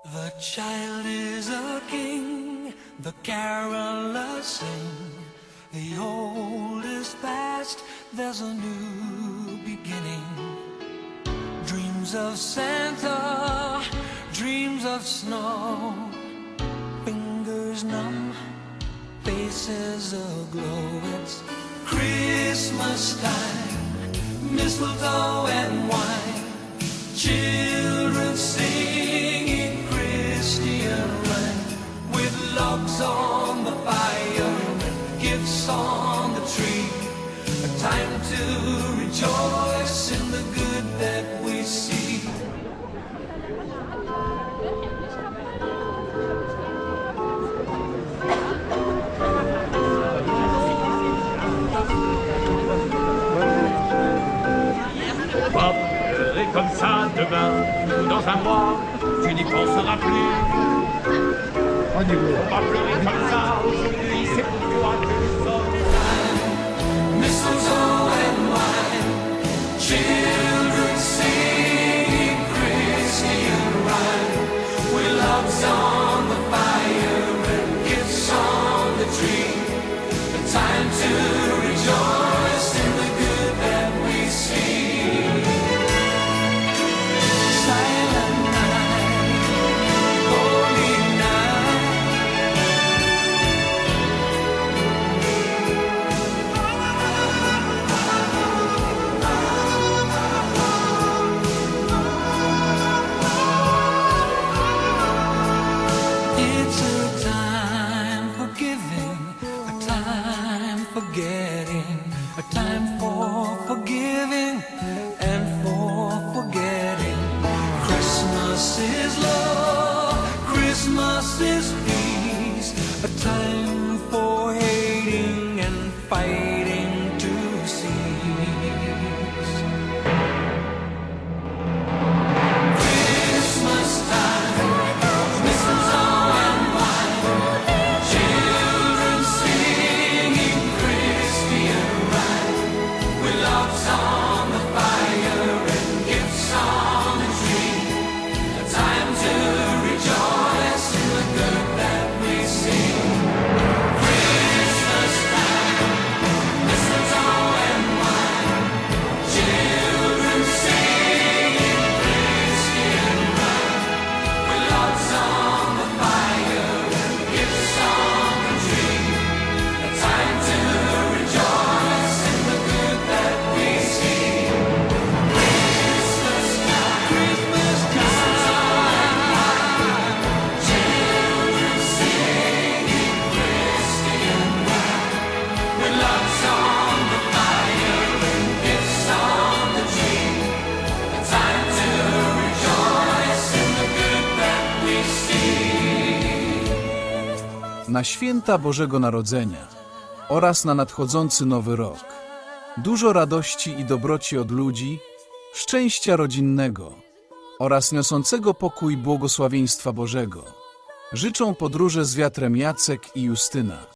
The child is a king, the carolers sing. The old is past, there's a new beginning. Dreams of Santa, dreams of snow. Fingers numb, faces aglow. It's Christmas time, mistletoe and wine. Children singing Christian rhyme, with logs on the fire, gifts on the tree. A time to rejoice in the good that we see. Comme ça demain ou dans un mois, tu n'y penseras plus. Pas pleurer comme ça aujourd'hui, c'est pour toi que nous sommes. Mistletoe and wine, children sing Christian rhyme, with logs on the fire and gifts on the tree. A time to rejoice in the good that we see. na święta Bożego Narodzenia oraz na nadchodzący Nowy Rok. Dużo radości i dobroci od ludzi, szczęścia rodzinnego oraz niosącego pokój błogosławieństwa Bożego. Życzą podróże z wiatrem Jacek i Justyna.